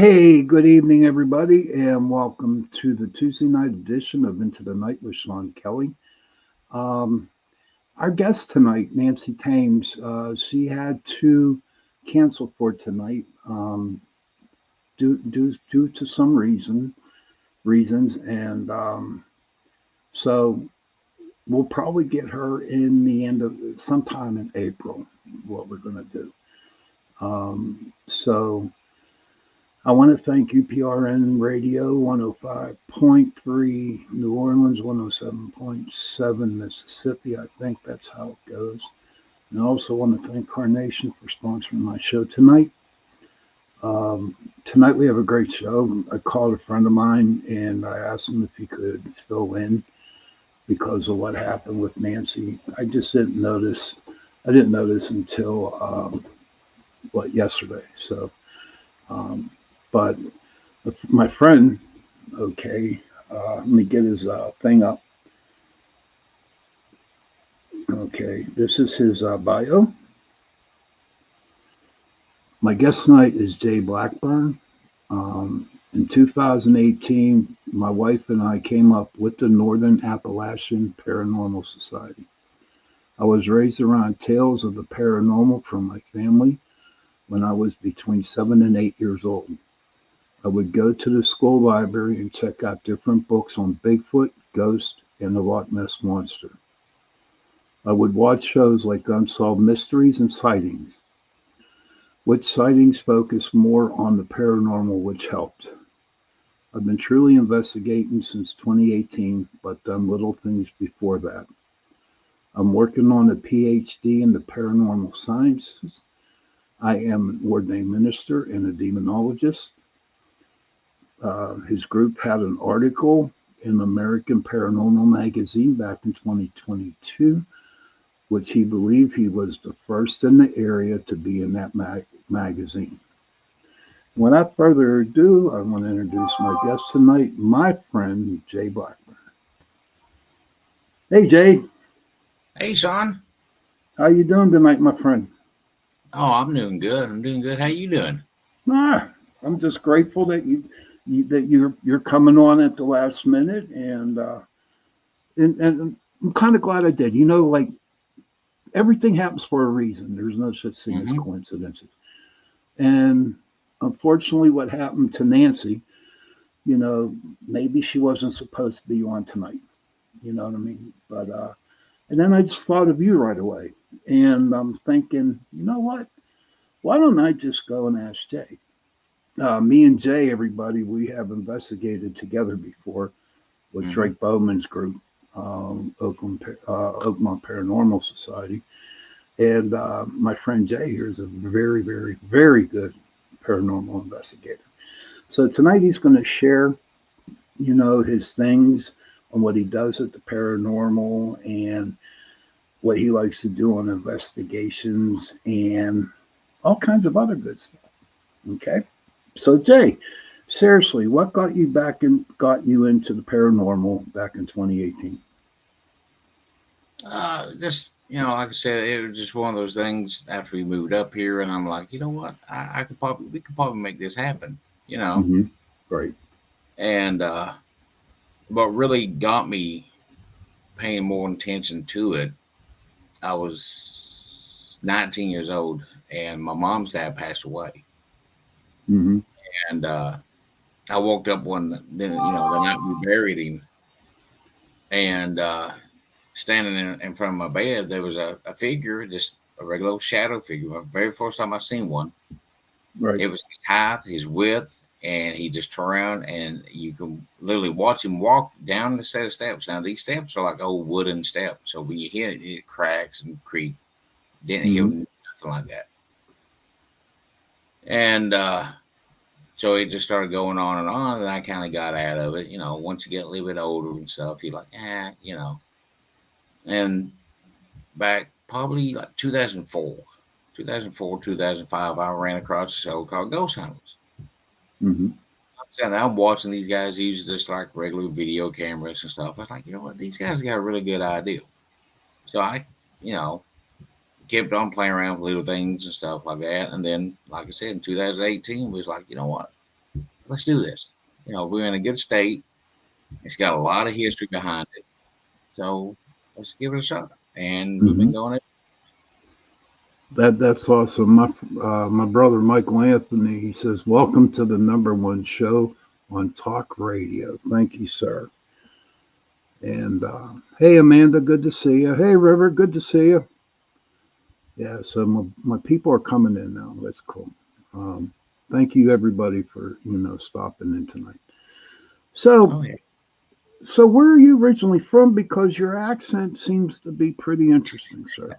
Hey, good evening, everybody, and welcome to the Tuesday night edition of Into the Night with Sean Kelly. Um, our guest tonight, Nancy Thames, she had to cancel for tonight due to some reasons, and so we'll probably get her in the end of sometime in April. What we're going to do. So I want to thank UPRN Radio 105.3 New Orleans, 107.7 Mississippi. I think that's how it goes. And I also want to thank Carnation for sponsoring my show tonight. Tonight we have a great show. I called a friend of mine and I asked him if he could fill in because of what happened with Nancy. I just didn't notice. I didn't notice until yesterday. So. But my friend, okay, let me get his thing up. Okay, this is his bio. My guest tonight is Jay Blackburn. In 2018, my wife and I came up with the Northern Appalachian Paranormal Society. I was raised around tales of the paranormal from my family when I was between 7 and 8 years old. I would go to the school library and check out different books on Bigfoot, ghosts, and the Loch Ness Monster. I would watch shows like Unsolved Mysteries and Sightings, which sightings focus more on the paranormal, which helped. I've been truly investigating since 2018, but done little things before that. I'm working on a PhD in the paranormal sciences. I am an ordained minister and a demonologist. His group had an article in American Paranormal Magazine back in 2022, which he believed he was the first in the area to be in that magazine. Without further ado, I want to introduce my guest tonight, my friend Jay Blackburn. Hey, Jay. Hey, Sean. How you doing tonight, my friend? Oh, I'm doing good. I'm doing good. How you doing? I'm just grateful that you're coming on at the last minute, and I'm kind of glad I did. Like everything happens for a reason. There's no such thing as coincidences. And unfortunately, what happened to Nancy, maybe she wasn't supposed to be on tonight. You know what I mean? But and then I just thought of you right away, and I'm thinking, you know what? Why don't I just go and ask Jay? Me and Jay, everybody, we have investigated together before with Drake Bowman's group, Oakmont Paranormal Society. And my friend Jay here is a very, very, very good paranormal investigator. So tonight he's going to share, his things on what he does at the paranormal and what he likes to do on investigations and all kinds of other good stuff. Okay. So Jay, seriously, what got you into the paranormal back in 2018? Just like I said, it was just one of those things after we moved up here, and I'm like, you know what, we could probably make this happen, Right. And what really got me paying more attention to it, I was 19 years old, and my mom's dad passed away, and I woke up the night we buried him, and standing in front of my bed, there was a figure, just a regular shadow figure. The very first time I seen one. Right. It was his height, his width, and he just turned around, and you can literally watch him walk down the set of steps. Now, these steps are like old wooden steps, so when you hit it, it cracks and creaks. Didn't hear nothing like that. And so it just started going on, and I kind of got out of it. Once you get a little bit older and stuff, you're like, And back probably like 2004, 2005, I ran across a show called Ghost Hunters. I'm watching these guys use just like regular video cameras and stuff. I was like, you know what? These guys got a really good idea. So I, kept on playing around with little things and stuff like that. And then, like I said, in 2018, was like, you know what? let's do this. We're in a good state. It's got a lot of history behind it. So let's give it a shot. And we've Hmm. been going it. That's awesome. My brother Michael Anthony, he says, "Welcome to the number one show on talk radio." Thank you, sir. And hey, Amanda, good to see you. Hey, River, good to see you. Yeah, so my people are coming in now. That's cool. Um, Thank you, everybody, for stopping in tonight. So, Oh, yeah. where are you originally from? Because your accent seems to be pretty interesting, sir.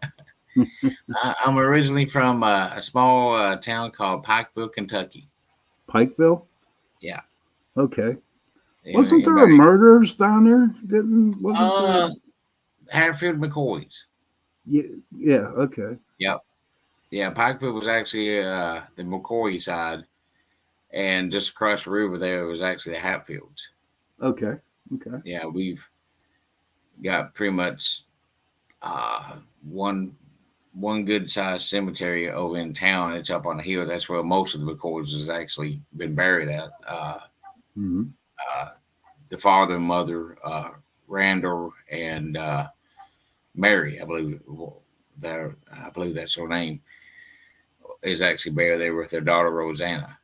I'm originally from a small town called Pikeville, Kentucky. Pikeville. Yeah. Okay. Wasn't there a Anybody? murders down there? Didn't wasn't there? Uh, Hatfield McCoys. Yeah. Yeah. Okay. Yep. Yeah. Pikeville was actually the McCoy side. And just across the river there was actually the Hatfields. Okay. Okay. Yeah. We've got pretty much uh, one one good sized cemetery over in town. It's up on the hill. That's where most of the McCoys has actually been buried at. Hmm. Uh, the father and mother, Randall and Mary, I believe I believe that's her name, is actually buried there with their daughter Rosanna.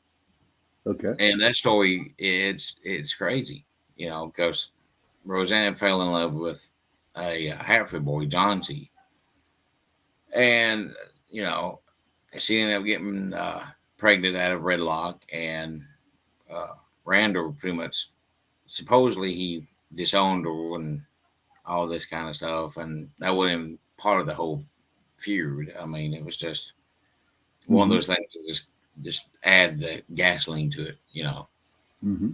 Okay. And that story, it's crazy, because Rosanna fell in love with a Hatfield boy, John C. And you know, she ended up getting pregnant out of wedlock, and uh, Randall pretty much supposedly he disowned her and all this kind of stuff, and that wasn't even part of the whole feud. I mean, it was just one of Hmm. those things that just add the gasoline to it. Hmm.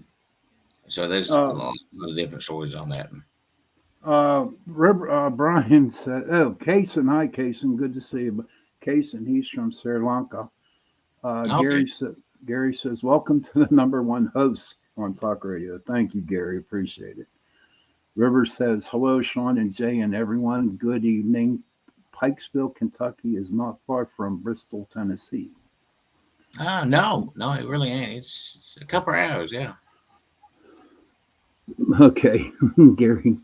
So there's a Uh, lot of different stories on that. Brian said, "Oh, Kason, hi, Kason, good to see you." Kason, he's from Sri Lanka. Okay. Gary says, "Welcome to the number one host on Talk Radio." Thank you, Gary. Appreciate it. River says, "Hello, Sean and Jay and everyone. Good evening. Pikesville, Kentucky is not far from Bristol, Tennessee." No, no, it really ain't. It's a couple of hours. Yeah. Okay, Gary.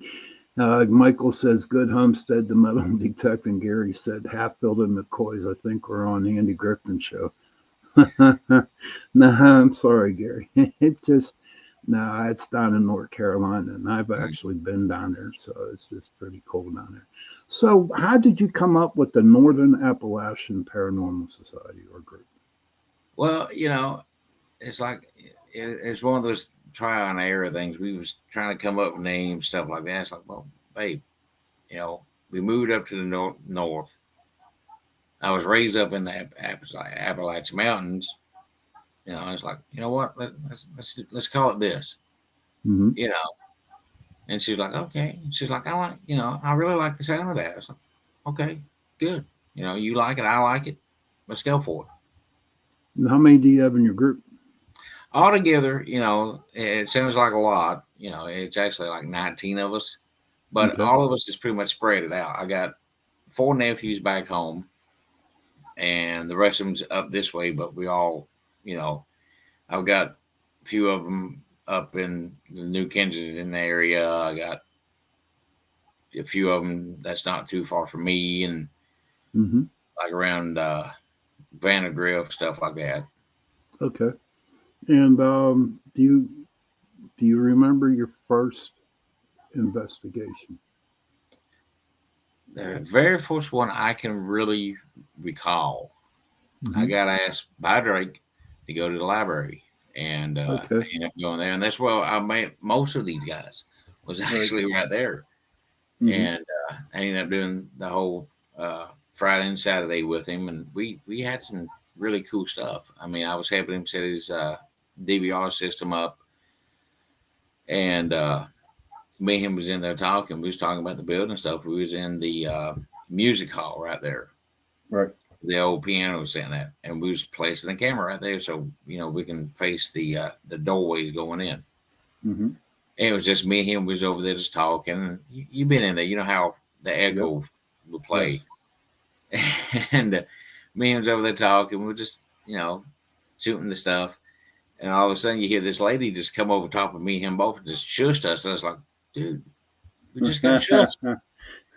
Michael says, "Good Homestead, the metal detecting." Gary said, "Hatfield and McCoys. I think we're on the Andy Griffin show." Nah, I'm sorry, Gary. It just no, it's down in North Carolina, and I've Mm. actually been down there, so it's just pretty cold down there. So, how did you come up with the Northern Appalachian Paranormal Society or group? Well, it's like it's one of those trial and error things. We was trying to come up with names, stuff like that. It's like, well, babe, you know, we moved up to the north. I was raised up in the Appalachian Mountains. It's like, you know what? Let's call it this. Mm-hmm. You know, and she's like, okay. She's like, I really like the sound of that. I was like, okay, good. You like it, I like it. Let's go for it. And how many do you have in your group? Altogether, it sounds like a lot. It's actually like 19 of us, but Okay. all of us is pretty much spread it out. I got four nephews back home, and the rest of them's up this way. But we all, you know, I've got a few of them up in the New Kensington area. I got a few of them that's not too far from me, and Mm-hmm. like around Vandergrift, stuff like that. Okay. And do you remember your first investigation? The very first one I can really recall, I Mm-hmm. got asked by Drake to go to the library, and I Okay. ended up going there, and that's where I met most of these guys. Was Right. actually right there, Mm-hmm. and I ended up doing the whole Friday and Saturday with him, and we had some really cool stuff. I mean, I was helping him set his DVR system up, and me and him was in there talking. We was talking about the building stuff. We was in the music hall right there, Right. the old piano was sitting at, and we was placing the camera right there, so we can face the doorways going in. Mm-hmm. And it was just me and him. We was over there just talking. You've been in there, you know how the Yep. echo will play, Yes. and me and him was over there talking. We were just shooting the stuff, And all of a sudden, you hear this lady just come over top of me, him both, and just shushed us. And I was like, dude, we just got shushed.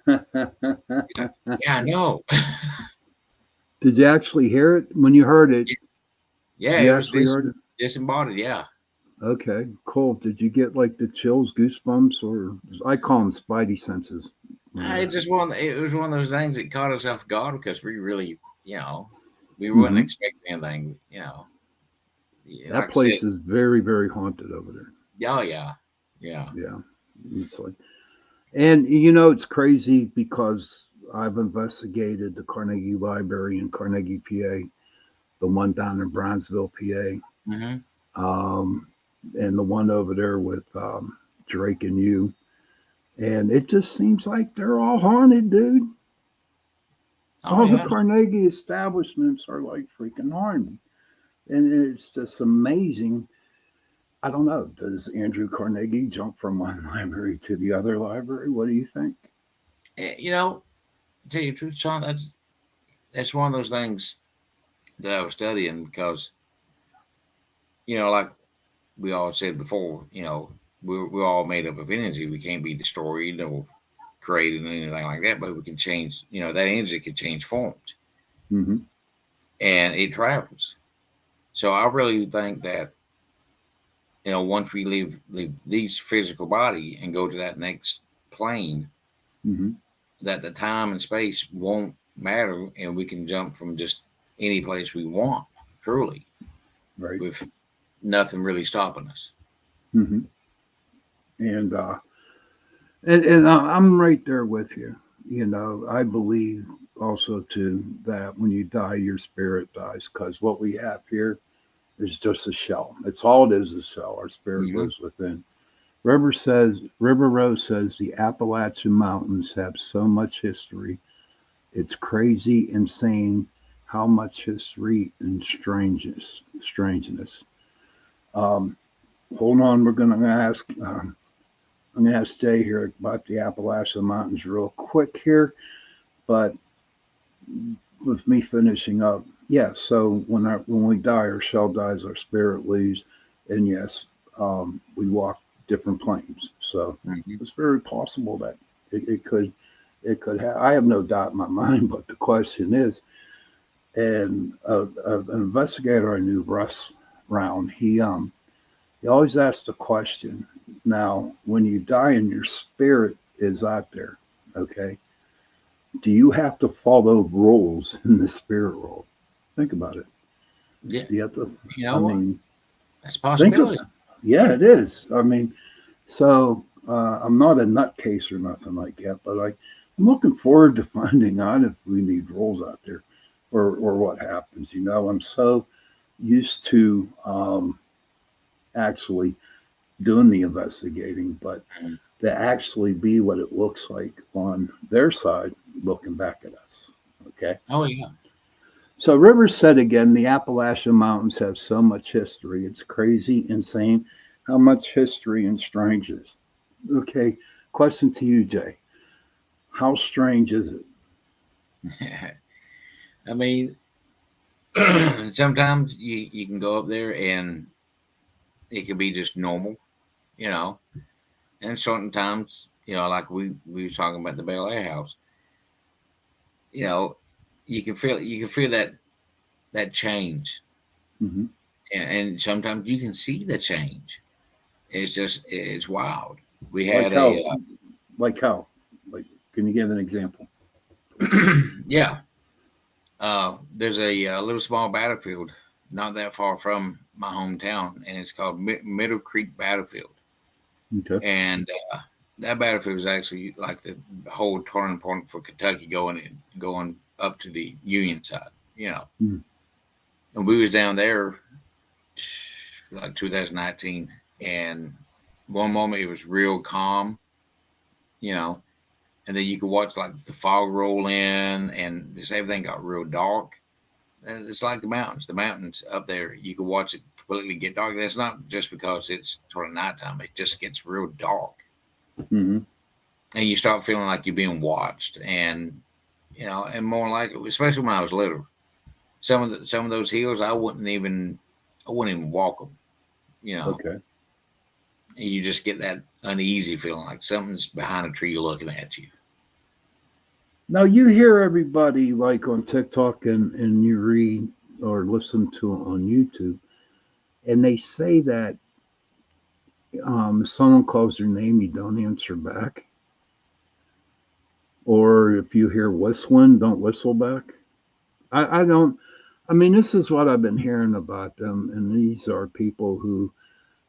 He's like, yeah, I know. Did you actually hear it? When you heard it, Yeah, you it was actually heard it? disembodied. Yeah. Okay, cool. Did you get like the chills, goosebumps, or I call them spidey senses? It When just it was one of those things that caught us off guard because we really, we were not Mhm. expecting anything, Yeah, That like I said, place is very, very haunted over there. oh yeah, yeah. Yeah, it's like, and it's crazy because I've investigated the Carnegie Library in Carnegie, PA, the one down in Brownsville, PA, Hmm. and the one over there with Drake and you. And it just seems like they're all haunted, dude. Oh All the yeah. Carnegie establishments are like freaking haunted. And it's just amazing. I don't know. Does Andrew Carnegie jump from one library to the other library? What do you think? Tell you the truth, Sean, that's one of those things that I was studying because like we all said before, we're all made up of energy. We can't be destroyed or created or anything like that, but we can change. That energy can change forms Mm-hmm. and it travels. So I really think that once we leave these physical body and go to that next plane, Mm-hmm. that the time and space won't matter, and we can jump from just any place we want, truly, Right. with nothing really stopping us. Mm-hmm. And I'm right there with you. I believe also too that when you die, your spirit dies because what we have here is just a shell. It's all it is, a shell. Our spirit Hmm. lives within. River Rose says the Appalachian Mountains have so much history. It's crazy, insane how much history and strangeness. Um, hold on, we're going to ask. I'm going to ask Jay here about the Appalachian Mountains real quick here, but with me finishing up, yes. So when we die, our shell dies, our spirit leaves, and yes, we walk different planes. So Hmm. it's very possible that it could have. I have no doubt in my mind, but the question is, and an investigator I knew, Russ Round, he always asks the question. Now, when you die and your spirit is out there, okay, do you have to follow rules in the spirit world? Think about it. Yeah, Do you have to? you know I what? mean, That's a think of. possibility. Yeah, it is. I mean, so I'm not a nutcase or nothing like that, but I'm looking forward to finding out if we need rules out there, or what happens. I'm so used to actually doing the investigating, but Mhm. to actually be what it looks like on their side looking back at us. Okay. Oh yeah. So Rivers said again, the Appalachian Mountains have so much history. It's crazy, insane how much history and strangeness. Okay. Question to you, Jay. How strange is it? I mean, sometimes you can go up there and it can be just normal, you know, and certain times, like we was talking about the Bel Air house, you know, you can feel that change, Mm-hmm. and sometimes you can see the change. It's wild. We Like had how? Like how? Like, can you give an example? yeah, there's a little small battlefield not that far from my hometown, and it's called Middle Creek Battlefield. Okay. And that battlefield was actually like the whole turning point for Kentucky going up to the Union side, you know. Mm-hmm. And we was down there like 2019, and one moment it was real calm, you know, and then you could watch like the fog roll in, and this everything got real dark. And it's like the mountains. The mountains up there, you can watch it completely get dark. That's not just because it's sort of nighttime. It just gets real dark, Mm-hmm. and you start feeling like you're being watched. And and more like, especially when I was little, some of those hills I wouldn't even walk them. you know, Okay. and you just get that uneasy feeling like something's behind a tree looking at you. Now you hear everybody like on TikTok and you read or listen to on YouTube, and they say that if someone calls your name, you don't answer back, or if you hear whistling, don't whistle back. I don't. I mean, this is what I've been hearing about them, and these are people who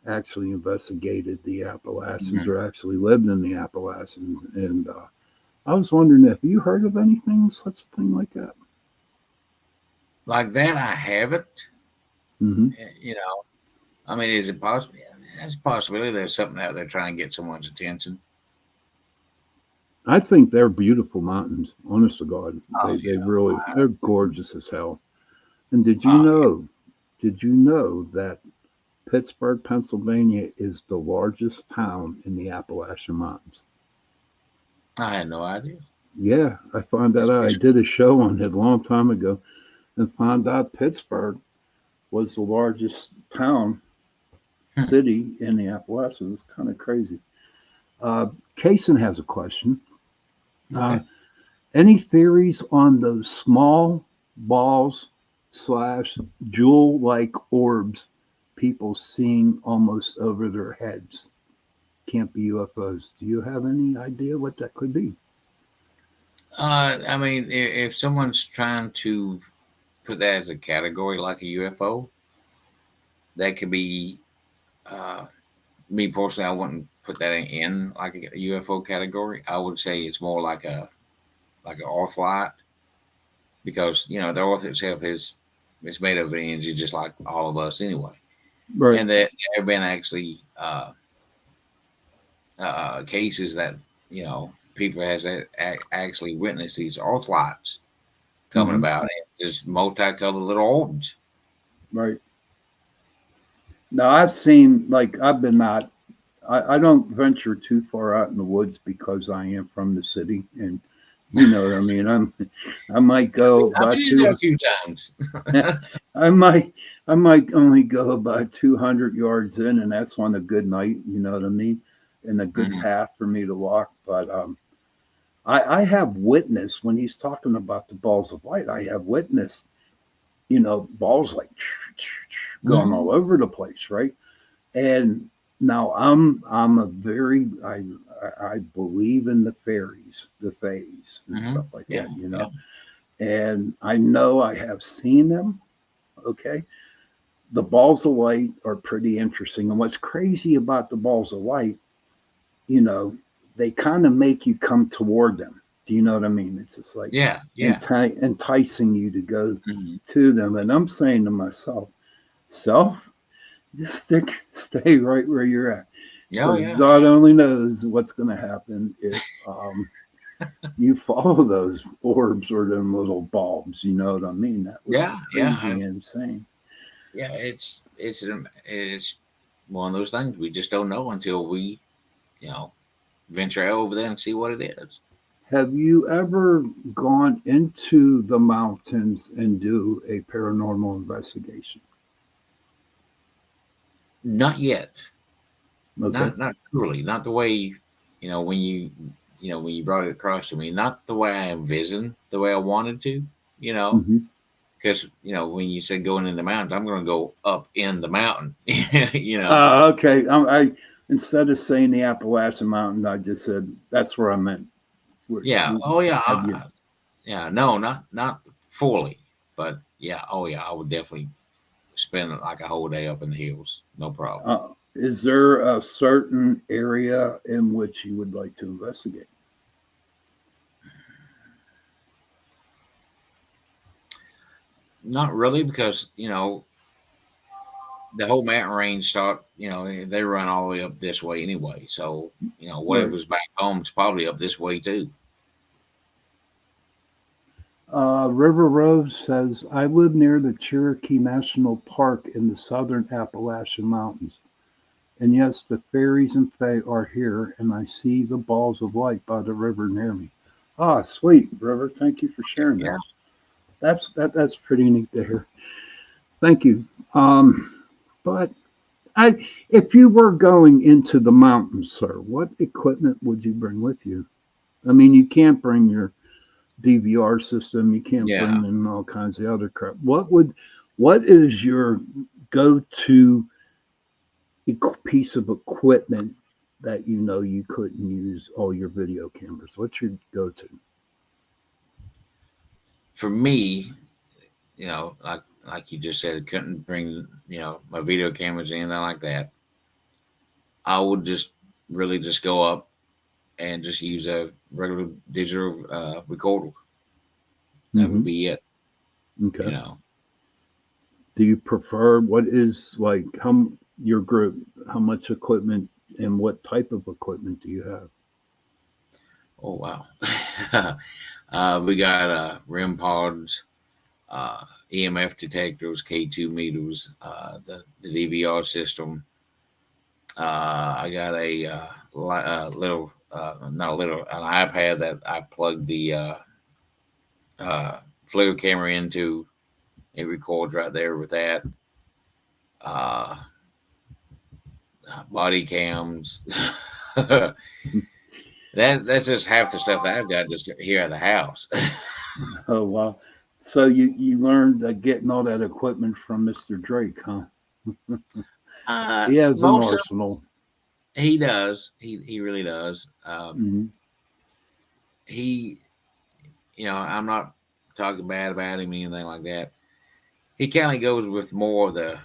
actually investigated the Appalachians Mhm. or actually lived in the Appalachians. And I was wondering if you heard of anything such a thing like that. Like that, I haven't. Hmm. You know, I mean, is it possible? Yeah, there's a possibility there's something out there trying to get someone's attention. I think they're beautiful mountains. Honest to God, Oh they yeah. really they're gorgeous as hell. And did you Oh know? Did you know that Pittsburgh, Pennsylvania, is the largest town in the Appalachian Mountains? yeah. I had no idea. Yeah, I found that That's out. pretty I did a show on it a long time ago and found out Pittsburgh was the largest town, sweet. city in the Appalachians. It's kind of crazy. Uh, Kaysen has a question. Uh, Okay. any theories on those small balls slash jewel like orbs people seeing almost over their heads? Can't be UFOs. Do you have any idea what that could be? I mean, if someone's trying to put that as a category like a UFO, that could be. Uh, Me personally, I wouldn't put that in like a UFO category. I would say it's more like an Ortholite because the Earth itself is it's made of energy just like all of us anyway, Right. and that there have been actually cases that people has actually witnessed these Ortholites coming Hmm. about and just multicolored little orbs. Right. Now I've seen like I've been not. I don't venture too far out in the woods because I am from the city, and you know what I mean. I might go I've about been in there two. a few times. I might I might only go about 200 yards in, and that's on a good night. You know what I mean, and a good Mhm. path for me to walk. But I have witnessed when he's talking about the balls of light. I have witnessed balls like going all Mhm. over the place, right? And now I'm a very I believe in the fairies, the fays, and stuff Mhm. like Yeah. that. Yeah. And I know I have seen them. Okay, the balls of light are pretty interesting. And what's crazy about the balls of light, you know, they kind of make you come toward them. Do you know what I mean? It's just like Yeah. Yeah. enticing you to go Mhm. to them. And I'm saying to myself, self, just stay right where you're at, Oh because yeah. God only knows what's going to happen if you follow those orbs or them little bulbs. You know what I mean? That would be Yeah. Yeah. crazy and insane. Yeah, it's one of those things we just don't know until we, you know, venture over there and see what it is. Have you ever gone into the mountains and do a paranormal investigation? Not yet, Okay. not truly, not the way when when you brought it across to me, not the way I envisioned, the way I wanted to, you know, Hmm. because when you said going in the mountains, I'm going to go up in the mountain, you know. Okay. I instead of saying the Appalachian Mountain, I just said that's where I meant. Yeah. Oh yeah. Have you? Yeah. No, not fully, but yeah. Oh yeah. I would definitely spend like a whole day up in the hills, no problem. Is there a certain area in which you would like to investigate? Not really, because the whole mountain range start. They run all the way up this way anyway. So Right. whatever's back home is probably up this way too. River Rose says, I live near the Cherokee National Park in the southern Appalachian Mountains. And yes, the fairies and fae are here, and I see the balls of light by the river near me. Ah, sweet, River. Thank you for sharing Yeah. that. That's pretty neat to hear. Thank you. But if you were going into the mountains, sir, what equipment would you bring with you? I mean, you can't bring your DVR system. You can't Yeah. bring in all kinds of other crap. What is your go-to piece of equipment that you know you couldn't use all your video cameras? What's your go-to? For me, like you just said, I couldn't bring my video cameras or anything like that. I would just really just go up and just use a regular digital recorder. That would Hmm. be it. You Okay. know. Do you prefer what is like how your group? How much equipment and what type of equipment do you have? Oh wow. We got REM pods, uh, EMF detectors, K2 meters, the DVR system. I got a little, not a little, an iPad that I plugged the uh, FLIR camera into. It records right there with that. Uh, Body cams. That's just half the stuff that I've got just here at the house. Oh wow! So you learned getting all that equipment from Mr. Drake, huh? He has an Most of arsenal. he does. He really does. Hmm. He, I'm not talking bad about him or anything like that. He kind of goes with more of the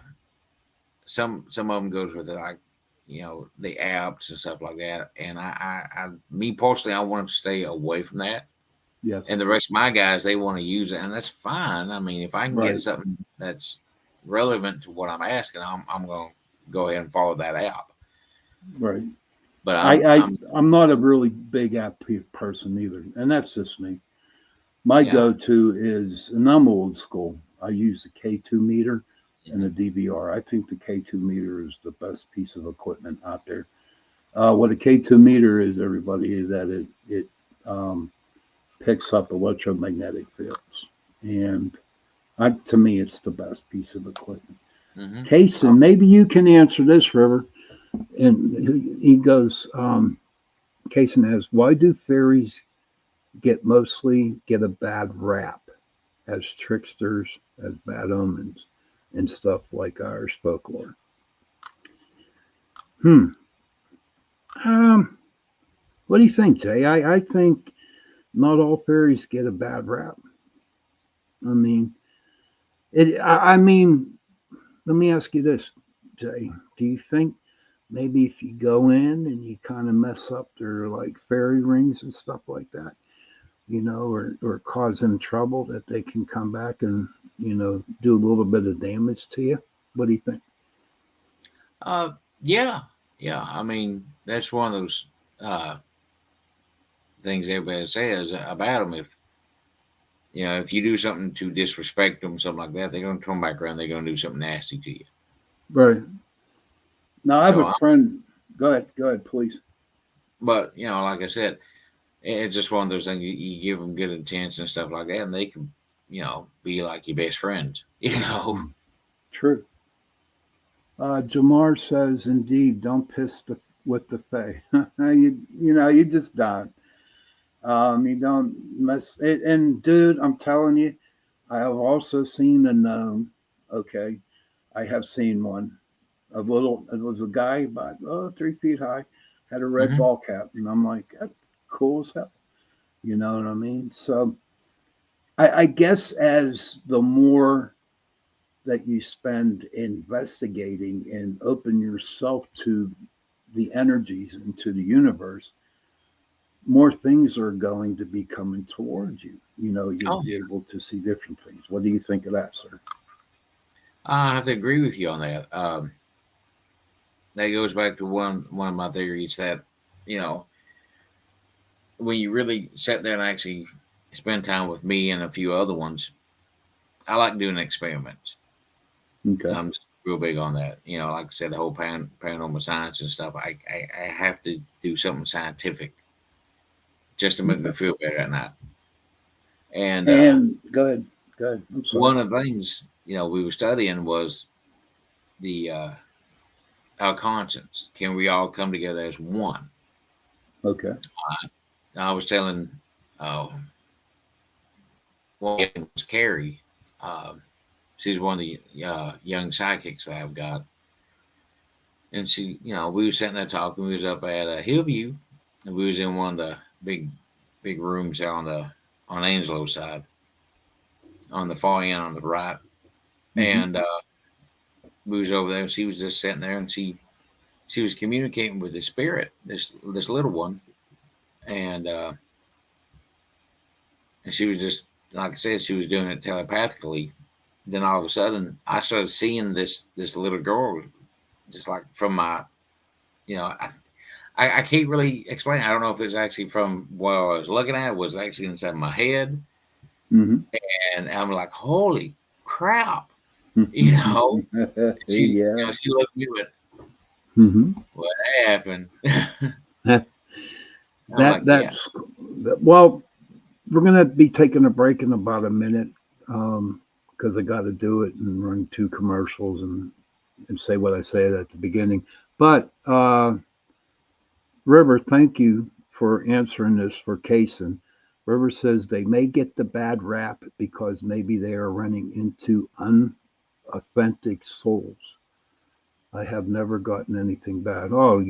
some of them goes with the, like, the apps and stuff like that. And me personally, I want to stay away from that. Yes, And the rest of my guys, they want to use it, and that's fine. I mean, if I can get right, something that's relevant to what I'm asking, I'm going to go ahead and follow that app. right. But I, I'm I I'm I'm not a really big app person either, and that's just me. My yeah. go-to is, and I'm old school. I use the K2 meter and the Hmm. DVR. I think the K2 meter is the best piece of equipment out there. What a K2 meter is, everybody, is that it um, picks up electromagnetic fields, and to me, it's the best piece of equipment. Hmm. Kason, maybe you can answer this, River. And he goes, Kason has, why do fairies get a bad rap as tricksters, as bad omens, and stuff like Irish folklore? Hmm. Um, what do you think, Jay? I think not all fairies get a bad rap. I mean, I mean, let me ask you this, Jay. Do you think maybe if you go in and you kind of mess up their like fairy rings and stuff like that, or cause them trouble, that they can come back and do a little bit of damage to you? What do you think? Uh, yeah, yeah. I mean, that's one of those uh things everybody says about them. If you do something to disrespect them, something like that, they're going to turn back around. They're going to do something nasty to you. Right. Now I have a So, friend. Go ahead, please. but like I said, it's just one of those things. You give them good intentions and stuff like that, and they can, be like your best friends. Hmm. True. Jamar says, indeed, don't piss with the Fae. You just don't. You don't mess it. And dude, I'm telling you, I have also seen a gnome. Okay, I have seen one. A little. It was a guy about 3 feet high, had a red Hmm. ball cap, and I'm like, that's cool as hell. You know what I mean? So I guess as the more that you spend investigating and open yourself to the energies and to the universe, more things are going to be coming towards you. You'll Oh be yeah, able to see different things. What do you think of that, sir? I have to agree with you on that. That goes back to one of my theories that you know when you really sit there and actually spend time with me and a few other ones, I like doing experiments. Okay. I'm just real big on that. Like I said, the whole paranormal science and stuff. I have to do something scientific just to make me Okay. feel better at night. And And go ahead. Go ahead. I'm sorry. one of the things we were studying was the our conscience? Can we all come together as one? Okay. I was telling uh, one was Carrie. Uh, she's one of the young psychics that I've got, and she, we were sitting there talking. We was up at Hillview, and we was in one of the big rooms out on Angelo's side, on the far end on the right, Mm-hmm. and we was over there. And she was just sitting there, and she was communicating with the spirit, this little one, and and she was just, like I said, she was doing it telepathically. Then all of a sudden, I started seeing this little girl, just like from my, you know, I can't really explain. I don't know if it's actually from what I was looking at. It was actually inside my head, Mm-hmm. and I'm like, holy crap, you know. Yeah. She looked at me with, Mm-hmm. what happened? I'm That like, yeah, that's well, we're gonna be taking a break in about a minute because I got to do it and run two commercials and say what I said at the beginning. But River, thank you for answering this for Kaysen. River says they may get the bad rap because maybe they are running into unauthentic souls. I have never gotten anything bad. Oh,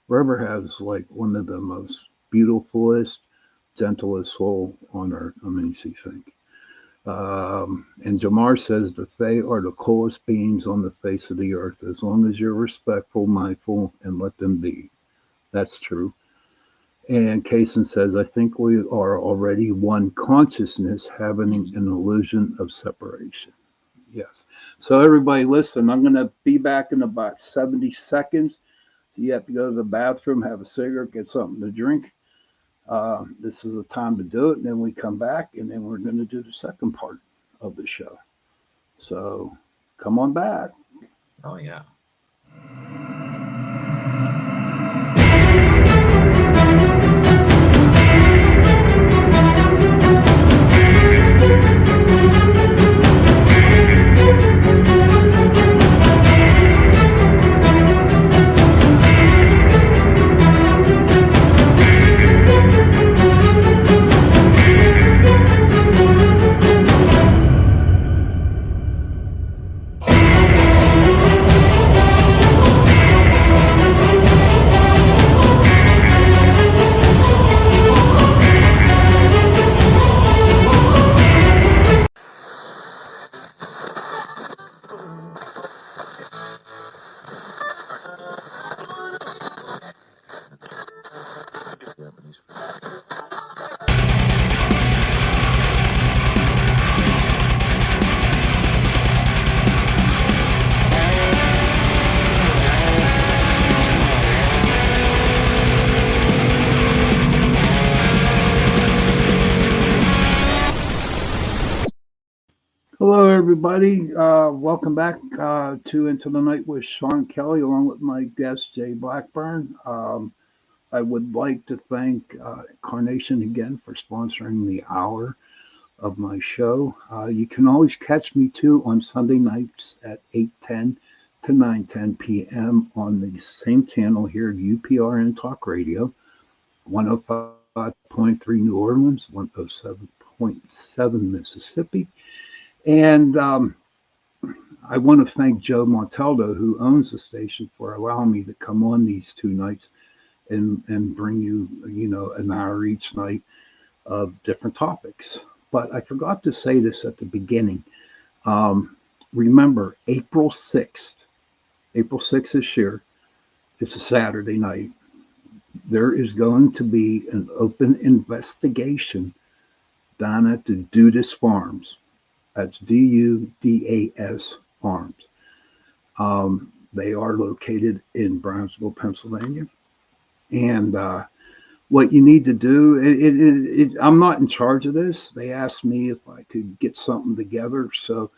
River has like one of the most beautifulest, gentlest soul on earth. I mean, she think. And Jamar says the Fae are the coolest beings on the face of the earth. As long as you're respectful, mindful, and let them be. That's true. And Kaysen says, I think we are already one consciousness having an illusion of separation. Yes. So everybody listen, I'm going to be back in about 70 seconds. So you have to go to the bathroom, have a cigarette, get something to drink. This is the time to do it. And then we come back and then we're going to do the second part of the show. So come on back. oh yeah. Hello, everybody. Welcome back to Into the Night with Sean Kelly, along with my guest, Jay Blackburn. I would like to thank Carnation again for sponsoring the hour of my show. You can always catch me too on Sunday nights at 8:10 to 9:10 p.m. on the same channel here at UPRN Talk Radio, 105.3 New Orleans, 107.7 Mississippi. And I want to thank Joe Montaldo, who owns the station, for allowing me to come on these two nights and bring you, an hour each night of different topics. But I forgot to say this at the beginning. Remember, April 6th this year, it's a Saturday night. There is going to be an open investigation down at the Dudas Farms. That's Dudas Farms. They are located in Brownsville, Pennsylvania. And what you need to do, I'm not in charge of this. They asked me if I could get something together. So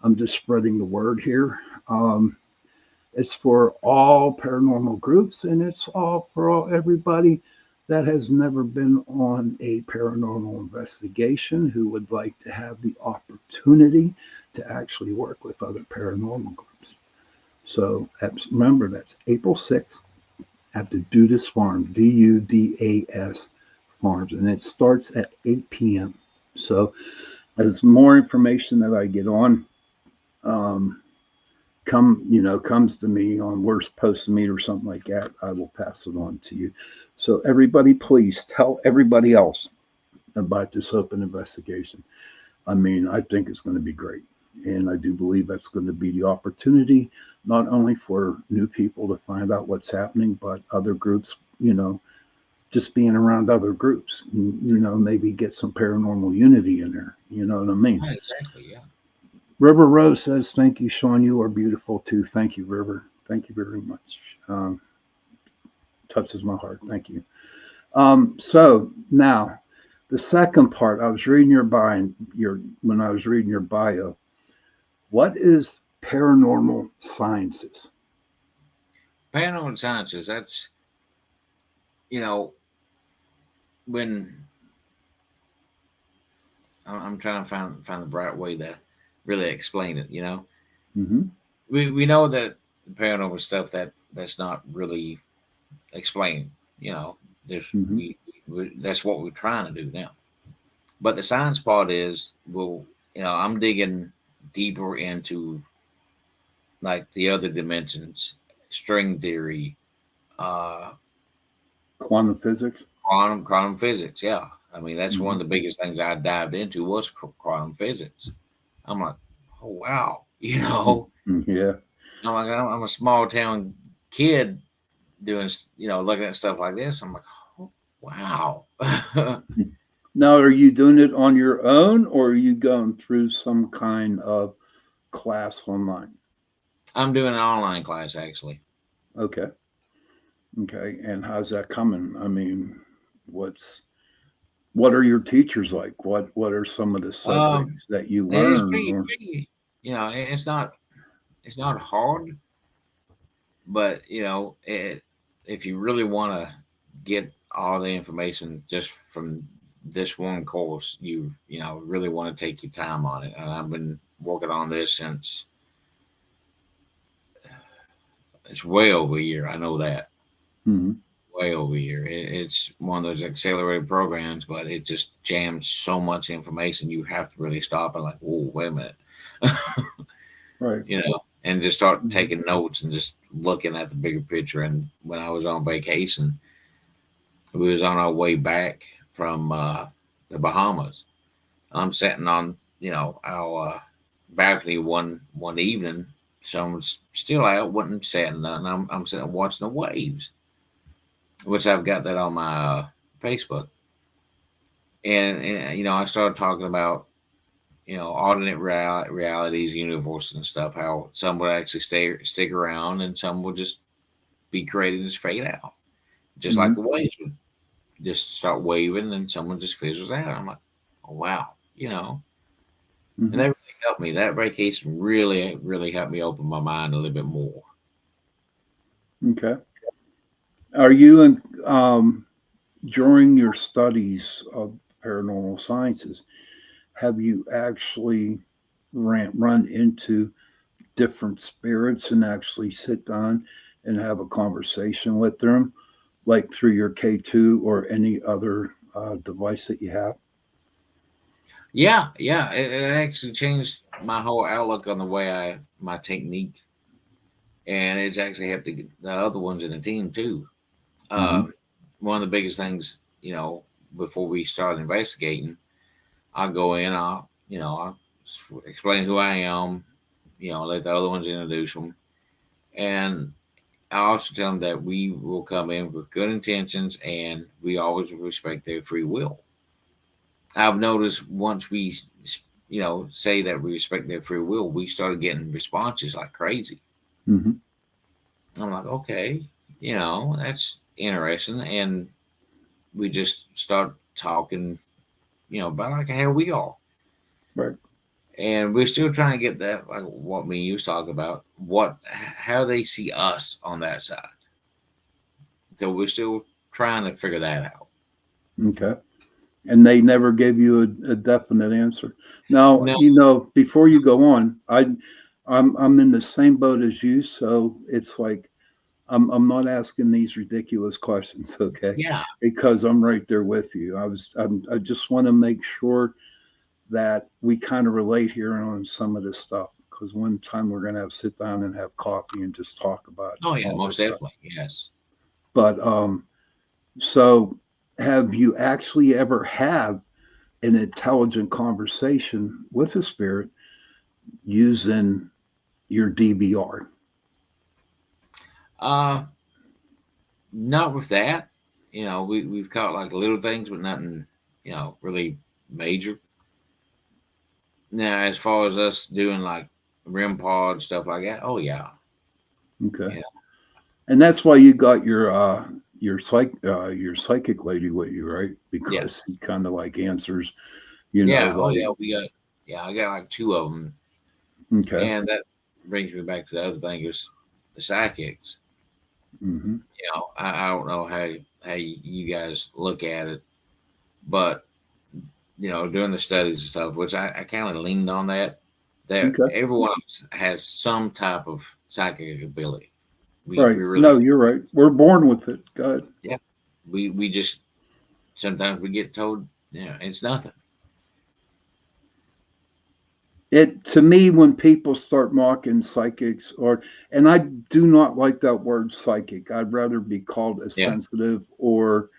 I'm just spreading the word here. It's for all paranormal groups, and it's all for everybody that has never been on a paranormal investigation who would like to have the opportunity to actually work with other paranormal groups. So remember, that's April 6th at the Dudas Farm, Dudas Farms, and it starts at 8 p.m. So as more information that I get on, um, comes to me on worst post to me or something like that, I will pass it on to you. So everybody, please tell everybody else about this open investigation. I mean, I think it's going to be great. And I do believe that's going to be the opportunity, not only for new people to find out what's happening, but other groups, just being around other groups, maybe get some paranormal unity in there. You know what I mean? Yeah, exactly. Yeah. River Rose says, "Thank you, Sean. You are beautiful too." Thank you, River. Thank you very much. Touches my heart. Thank you. So now, the second part, I was reading your bio, when I was reading your bio. What is paranormal sciences? Paranormal sciences. That's, you know, when I'm trying to find the right way to really explain it. Mm-hmm. We know that paranormal stuff that's not really explained. There's Mm-hmm. that's what we're trying to do now. But the science part is, well, I'm digging deeper into like the other dimensions, string theory, uh, Quantum physics. quantum physics. Yeah, I mean that's one Mm-hmm. of the biggest things I dived into was quantum physics. I'm like, oh wow, Mm-hmm. Yeah. I'm a small town kid doing, looking at stuff like this. I'm like, oh, wow. Now, are you doing it on your own, or are you going through some kind of class online? I'm doing an online class actually. Okay. Okay. And how's that coming? I mean, what's what are your teachers like? What are some of the Um, subjects that you it's learn? Or pretty. It's not hard, but if you really want to get all the information just from this one course, you really want to take your time on it. And I've been working on this since it's way over a year. I know that. Mhm. Way over a year. It's one of those accelerated programs, but it just jams so much information. You have to really stop and like, whoa, wait a minute, Right. and just start Mhm. taking notes and just looking at the bigger picture. And when I was on vacation, we was on our way back from the Bahamas. I'm sitting on, our balcony one evening. Someone's still out, wasn't saying nothing. I'm sitting watching the waves, which I've got that on my Facebook. And I started talking about alternate realities, universe, and stuff. How some would actually stick around, and some would just be created and just fade out, just like Mhm. the waves would just start waving, and someone just fizzles out. I'm like, oh wow, and that Mhm. really helped me. That vacation really, really helped me open my mind a little bit more. Okay. Are you in during your studies of paranormal sciences? Have you actually run into different spirits and actually sit down and have a conversation with them, like through your K2 or any other device that you have? Yeah, yeah, it actually changed my whole outlook on the way my technique, and it's actually helped the other ones in the team too. Mm-hmm. Uh, One of the biggest things, before we start investigating, I'll go in, I'll explain who I am, let the other ones introduce them. And I also tell them that we will come in with good intentions and we always respect their free will. I've noticed once we, say that we respect their free will, we started getting responses like crazy. Mm-hmm. I'm like, okay, that's interesting. And we just start talking, about like how we are. Right. And we're still trying to get that, like what me and you was talking about, how they see us on that side. So we're still trying to figure that out. Okay. And they never gave you a definite answer. Now, No, before you go on, I'm in the same boat as you, so it's like I'm not asking these ridiculous questions, okay? Yeah. Because I'm right there with you. I just want to make sure that we kind of relate here on some of this stuff because one time we're gonna have sit down and have coffee and just talk about Oh yeah, all most this stuff. definitely. Yes. But so have you actually ever had an intelligent conversation with a spirit using your DBR? Uh, not with that. We've caught like little things, but nothing, really major. Now, as far as us doing like REM pod stuff like that, oh yeah, Okay. yeah, And that's why you got your psychic lady with you, right? yeah, Because he kind of like answers, yeah, oh like yeah. I got like two of them, okay. and that brings me back to the other thing is the psychics. Hmm. I don't know how you guys look at it, but doing the studies and stuff, which I kind of leaned on that Okay. everyone has some type of psychic ability. We Right. really No, you're right. We're born with it. God. yeah. We just sometimes we get told it's nothing. It to me when people start mocking psychics and I do not like that word psychic. I'd rather be called a Yeah, sensitive or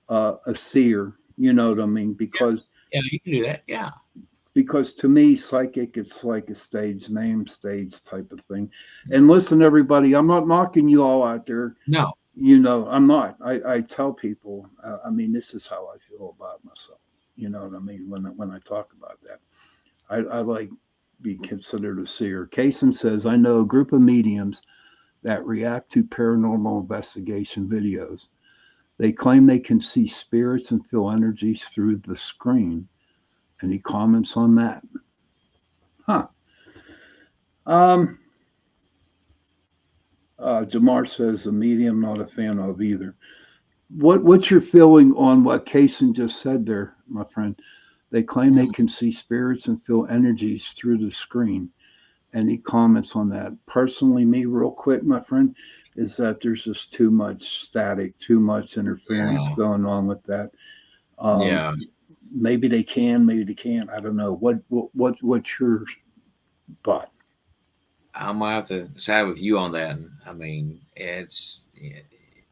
a seer. You know what I mean? yeah, yeah. You can do that. Yeah. Because to me, psychic, it's like a stage name, stage type of thing. And listen, everybody, I'm not knocking you all out there. No. I'm not. I tell people, I mean, this is how I feel about myself. You know what I mean? When I talk about that, I like be considered a seer. Kaysen says, I know a group of mediums that react to paranormal investigation videos. They claim they can see spirits and feel energies through the screen. Any comments on that? Huh. Um, Jamar says a medium, not a fan of either. What's your feeling on what Kaysen just said there, my friend? They claim they Mm, can see spirits and feel energies through the screen. Any comments on that? Personally, me, real quick, my friend, is that there's just too much static, too much interference yeah. going on with that. Um, Yeah. maybe they can, maybe they can't. I don't know. What's your thought? I'm gonna have to side with you on that. I mean, it's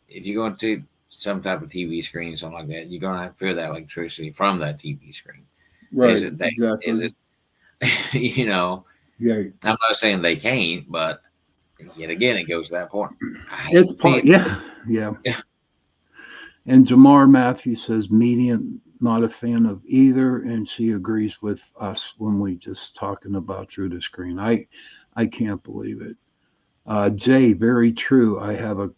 if you're going to some type of TV screen, something like that, you're gonna have to feel that electricity from that TV screen. Is Right, it they? Is exactly. it? you know, Yeah, I'm not saying they can't, but yet again, it goes to that point. I hate it's seeing part. Yeah, yeah. it. And Jamar Matthews says median, not a fan of either, and she agrees with us when we just talking about through the screen. I can't believe it. Jay, very true. I have a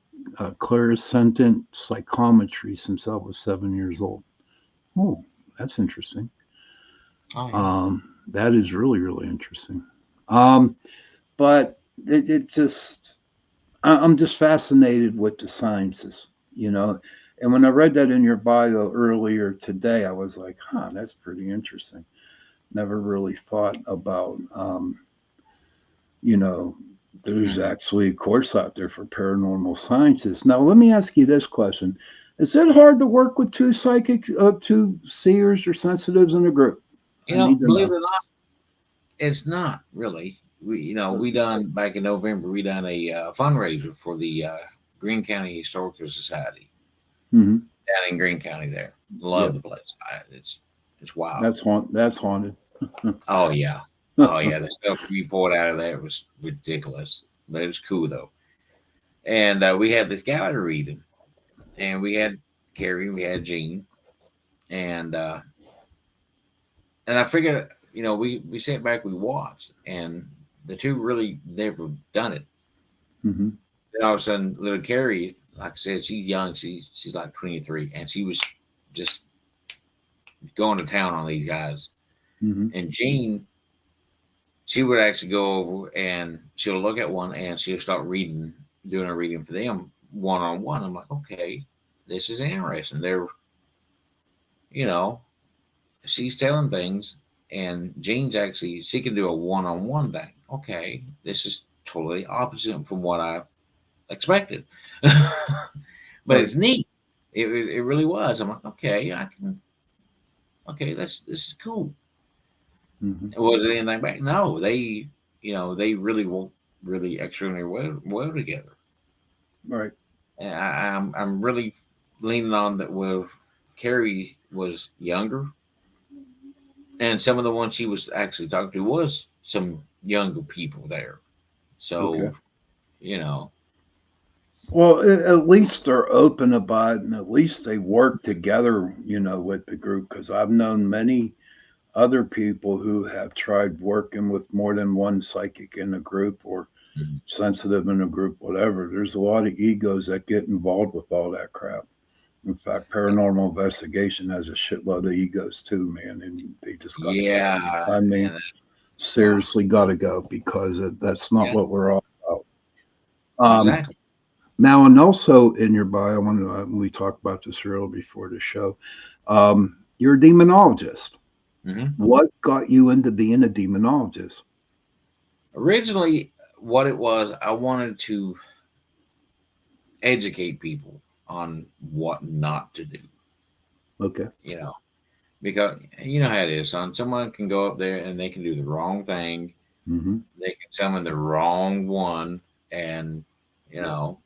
clairsentient psychometry since I was 7 years old. Oh, that's interesting. Oh yeah. That is really, really interesting. Um, but it just, I'm just fascinated with the sciences, you know. And when I read that in your bio earlier today, I was like, huh, that's pretty interesting. Never really thought about, you know, there's Hmm. actually a course out there for paranormal sciences. Now, let me ask you this question. Is it hard to work with two seers or sensitives in a group? I need to Believe know. it or not, it's not really. We done back in November. We done a fundraiser for the Greene County Historical Society Mm-hmm. down in Greene County. There, Yeah, love the place. It's wild. that's haunted. Oh yeah, oh yeah. The stuff we poured out of there was ridiculous, but it was cool though. And we had this gallery reading, and we had Carrie, we had Jean, and uh, and I figured, we sat back, we watched, and the two really never done it. Mm-hmm. Then all of a sudden, little Carrie, like I said, she's young, she's like 23, and she was just going to town on these guys. Mm-hmm. And Jean, she would actually go over and she'll look at one and she'll start reading, doing a reading for them one on one. I'm like, okay, this is interesting. You know, she's telling things, and Jean's actually she can do a one on one thing. okay, this is totally opposite from what I expected. But Right. it's neat. It really was. I'm like, okay, I can. Okay, this is cool. Hmm. Was it anything back? No, they really work really extremely well together. Right. And I'm really leaning on that. Where Carrie was younger, and some of the ones she was actually talking to was some younger people there. Okay. So you know, Well, at least they're open about it, and at least they work together, with the group. Because I've known many other people who have tried working with more than one psychic in a group or Mhm. sensitive in a group, whatever. There's a lot of egos that get involved with all that crap. In fact, paranormal investigation has a shitload of egos too, man, and they just got to go. Yeah, I mean, and uh, seriously, got to go because that's not yeah, what we're all about. exactly. Now, and also in your bio, we talked about this earlier before the show. You're a demonologist. Hmm. What got you into being a demonologist? Originally, what it was, I wanted to educate people on what not to do. Okay. You know, because you know how it is, son. Someone can go up there and they can do the wrong thing. Hmm. They can summon the wrong one, and you know,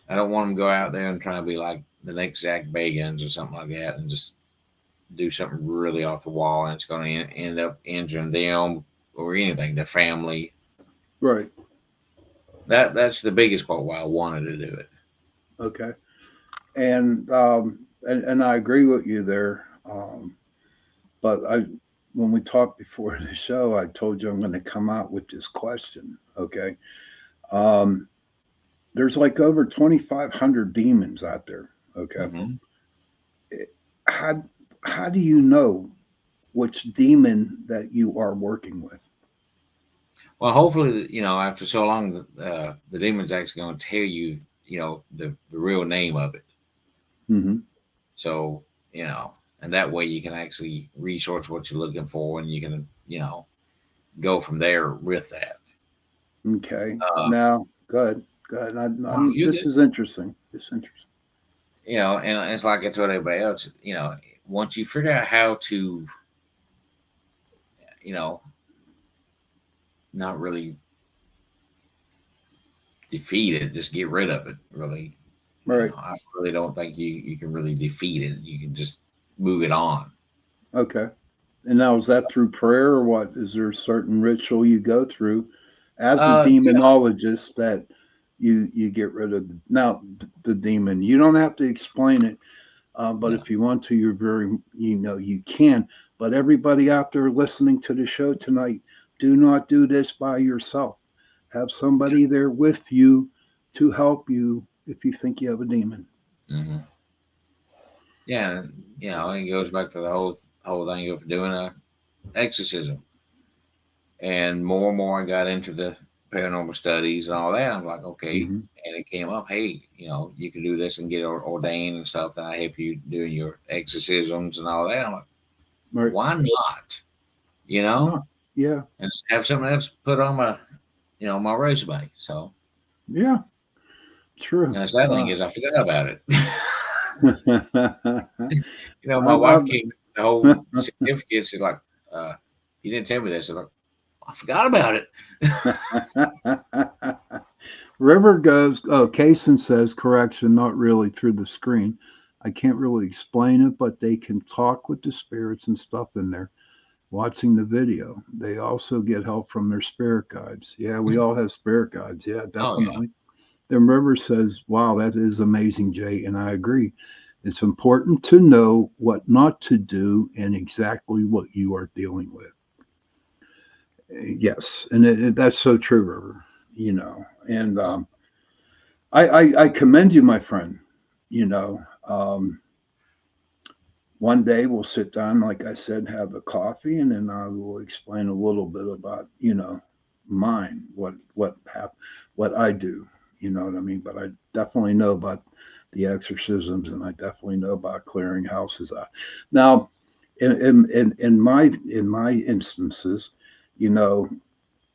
I don't want them to go out there and try to be like the next Zach Bagans or something like that, and just do something really off the wall, and it's going to end up injuring them or anything, their family. Right. That's the biggest part why I wanted to do it. Okay. And I agree with you there. But when we talked before the show, I told you I'm going to come out with this question. Okay. Um, there's like over 2,500 demons out there. Okay. Hmm. How how do you know which demon that you are working with? Well, hopefully, after so long, the demon's actually going to tell you, the real name of it. Hmm. So, and that way you can actually resource what you're looking for, and you can, go from there with that. Okay. Uh, Now, good, good. well, you This get, is interesting. This is interesting. and it's like I told everybody else, once you figure out how to, you know, not really defeat it, just get rid of it. Really, Right. I really don't think you can really defeat it. You can just move it on. Okay. And now, is So, that through prayer or what? Is there a certain ritual you go through as a yeah, demonologist that you get rid of the demon? You don't have to explain it, but yeah, if you want to, you can. But everybody out there listening to the show tonight, do not do this by yourself. Have yeah. somebody there with you to help you if you think you have a demon. Hmm. Yeah, and, it goes back to the whole thing of doing a exorcism. And more I got into the paranormal studies and all that. I'm like, okay. Hmm. And it came up, hey, you can do this and get ordained and stuff. And I help you doing your exorcisms and all that. I'm like, Right. why not? No. Yeah. And just have something else put on my resume. So, Yeah. True. and the sad thing is, I forgot about it. My I've, wife I've, came with the whole certificate. She's like, uh, you didn't tell me this. I'm like, I forgot about it. River goes, oh, Kaysen says, correction, not really through the screen. I can't really explain it, but they can talk with the spirits and stuff in there. Watching the video, they also get help from their spirit guides. Yeah, we all have spirit guides. Yeah, Oh, yeah. definitely. Then River says, wow, that is amazing, Jay. And I agree. It's important to know what not to do and exactly what you are dealing with. Yes. And that's so true, River. And Oh, I commend you, my friend. You know, um, one day we'll sit down, like I said, have a coffee, and then I will explain a little bit about, mine, what I do. You know what I mean? But I definitely know about the exorcisms, and I definitely know about clearing houses out. Now, in my instances, you know,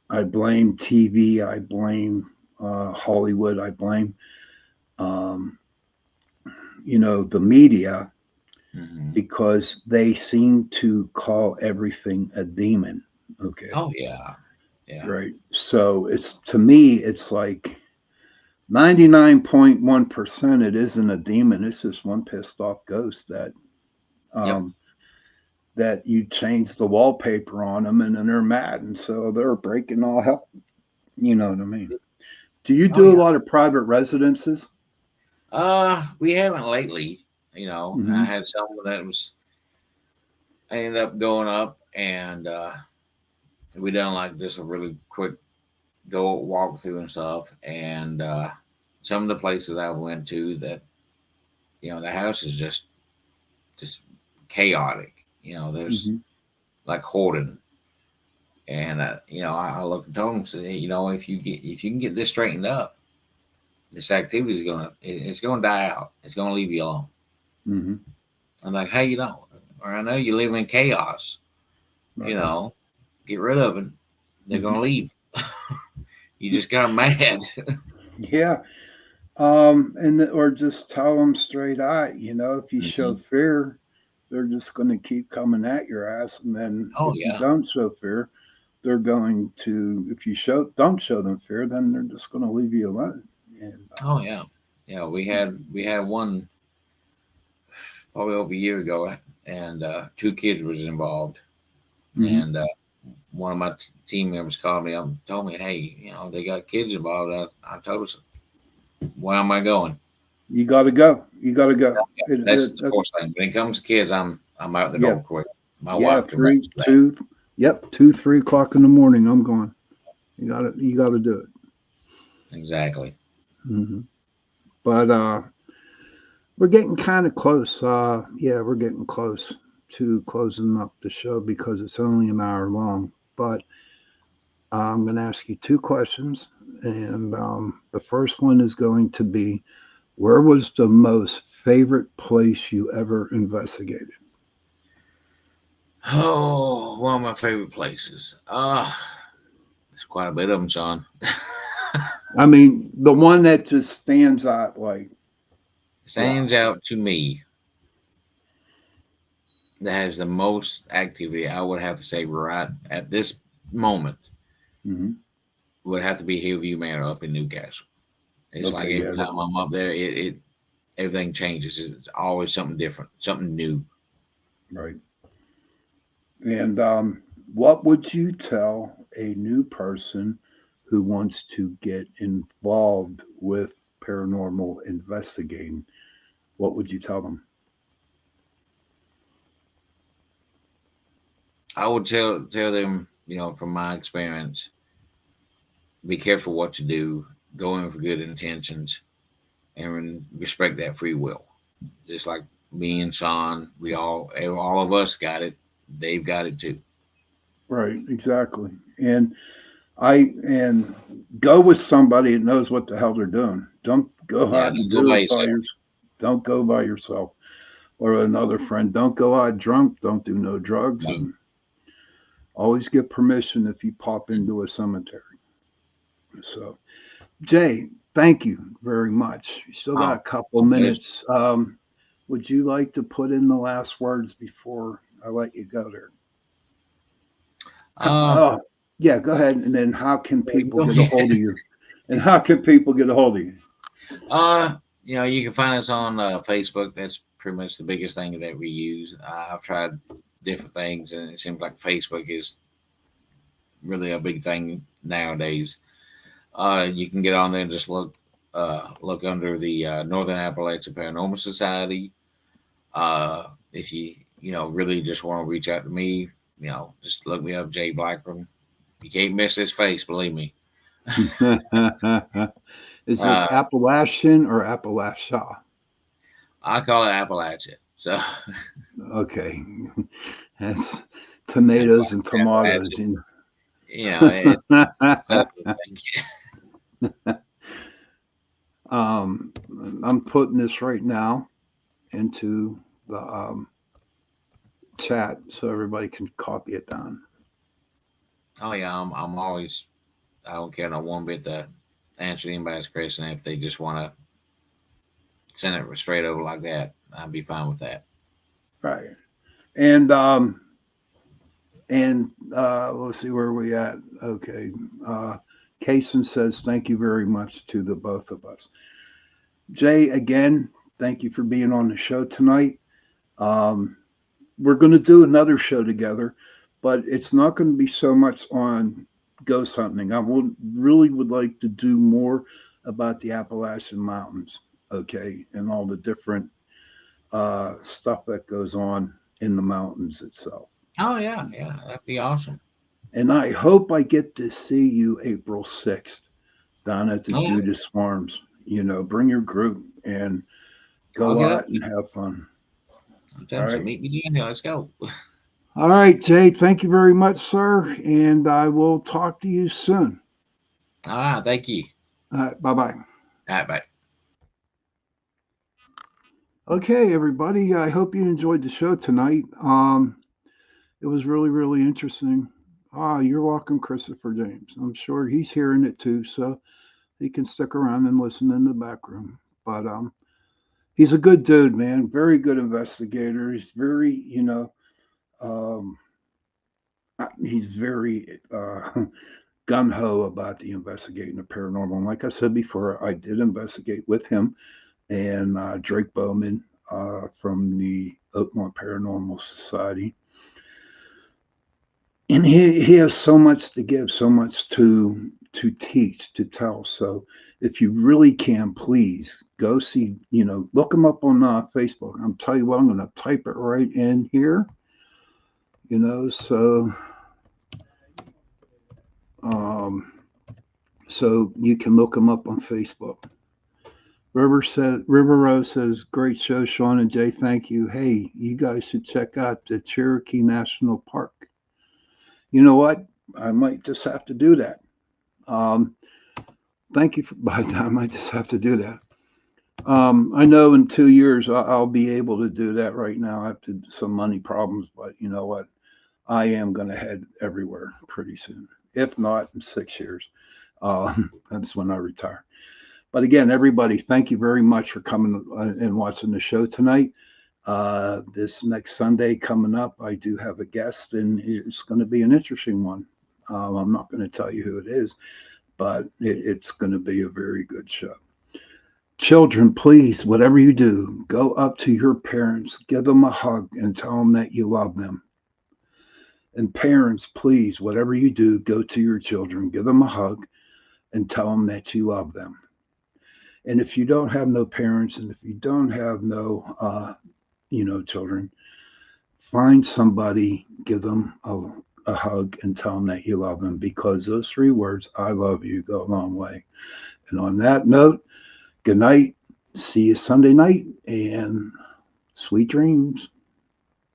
I blame TV. I blame Hollywood. I blame, um, the media Hmm. because they seem to call everything a demon. Okay. Oh yeah, yeah, Right. So it's to me, it's like 99.1% it isn't a demon. It's just one pissed off ghost yep, um, that you change the wallpaper on them and then they're mad. And so they're breaking all hell. You know what I mean? Do you oh do a yeah. lot of private residences? We haven't lately. I Hmm. had someone that was I ended up going up, and we done like just a really quick go walk through and stuff. And some of the places I went to, that the house is just chaotic. There's Hmm. like hoarding. And I looked and told him, said, hey, if you can get this straightened up, this activity is it's gonna die out. It's gonna leave you alone. Hmm. I'm like, hey, or I know you live in chaos. You Right. know, get rid of it. They're Hmm. gonna leave. You just got mad. Yeah. Or just tell them straight out, if you show Hmm. fear, they're just going to keep coming at your ass. And then Oh if you yeah. don't show fear, they're going to, if you don't show them fear, then they're just going to leave you alone. And Oh yeah. Yeah. We had one probably over a year ago, and two kids was involved, hmm and one of my team members called me up and told me, hey, they got kids involved. I told her, where am I going? you got to go. You got to go. That's the first thing. When it comes to kids, I'm out the Yeah, door quick. My yeah. wife can vouch Three, for that. two, yep, 2, 3 o'clock in the morning. I'm going. You got to do it. Exactly. But we're getting kind of close. Yeah, we're getting close to closing up the show because it's only an hour long. But I'm going to ask you two questions. And the first one is going to be, where was the most favorite place you ever investigated? Oh, one of my favorite places. There's quite a bit of them, Sean. I mean, the one that just stands out like, wow. Stands out to me that has the most activity, I would have to say right at this moment, Hmm. would have to be Hillview Manor up in Newcastle. It's like Okay, every yeah, time I'm up there, it everything changes. It's always something different, something new. right. And what would you tell a new person who wants to get involved with paranormal investigating? What would you tell them? I would tell them, from my experience, be careful what you do. Go in for good intentions and respect that free will. Just like me and Sean, we all of us got it. They've got it too. Right, exactly. And go with somebody that knows what the hell they're doing. Don't go Yeah, out don't and go do by it by yourself. your. Don't go by yourself or another friend. Don't go out drunk. Don't do no drugs, No. and always get permission if you pop into a cemetery. So, Jay, thank you very much. You still got Oh, a couple my pleasure. minutes. Would you like to put in the last words before I let you go there? Uh, Oh, yeah, go ahead. And then how can you people go get a ahead. hold of you? And how can people get a hold of you? Uh, you can find us on Facebook. That's pretty much the biggest thing that we use. I've tried different things, and it seems like Facebook is really a big thing nowadays. You can get on there and just look under the Northern Appalachia Paranormal Society. If you really just want to reach out to me, just look me up, Jay Blackburn. You can't miss this face, believe me. Is it Uh, Appalachian or Appalachia? I call it Appalachia. So Okay. That's tomatoes and tomatoes. Appalachia. It's the same thing. um, I'm putting this right now into the chat so everybody can copy it down. Oh yeah, I'm always I don't care no one bit to answer anybody's question. If they just want to send it straight over like that, I'd be fine with that. Right. And let's see where we at. Okay. Uh, Kason says thank you very much to the both of us. Jay, again, thank you for being on the show tonight. Um, we're going to do another show together, but it's not going to be so much on ghost hunting. I would really would like to do more about the Appalachian Mountains, okay, and all the different stuff that goes on in the mountains itself. Oh yeah, yeah, that'd be awesome. And I hope I get to see you April 6th down at the Oh yeah, Judas Farms. Bring your group and I'll go get up out with and you. have fun. I'll All tell you, right. meet me down here. Let's go. All right, Jay. Thank you very much, sir. And I will talk to you soon. Thank you. Bye bye. All right, bye. Okay, everybody. I hope you enjoyed the show tonight. It was really, really interesting. You're welcome, Christopher James. I'm sure he's hearing it too, so he can stick around and listen in the back room. But he's a good dude, man. Very good investigator. He's very, um, he's very gun ho about the investigating the paranormal. And like I said before, I did investigate with him and Drake Bowman from the Oakmont Paranormal Society. And he has so much to give, so much to teach, to tell. So if you really can, please go see, look him up on Facebook. I'm tell you what, I'm going to type it right in here, so um, so you can look him up on Facebook. River Rose says, great show, Sean and Jay. Thank you. Hey, you guys should check out the Cherokee National Park. You know what? I might just have to do that. Um, Thank you for by time. I just have to do that. I know in 2 years I'll be able to do that. Right now I have some money problems, but you know what? I am going to head everywhere pretty soon. If not in 6 years, that's when I retire. But again, everybody, thank you very much for coming and watching the show tonight. This next Sunday coming up, I do have a guest, and it's going to be an interesting one. I'm not going to tell you who it is, but it's going to be a very good show. Children, please, whatever you do, go up to your parents, give them a hug, and tell them that you love them. And parents, please, whatever you do, go to your children, give them a hug, and tell them that you love them. And if you don't have no parents, and if you don't have no, children, find somebody, give them a hug, and tell them that you love them, because those 3 words, I love you, go a long way. And on that note, good night. See you Sunday night, and sweet dreams.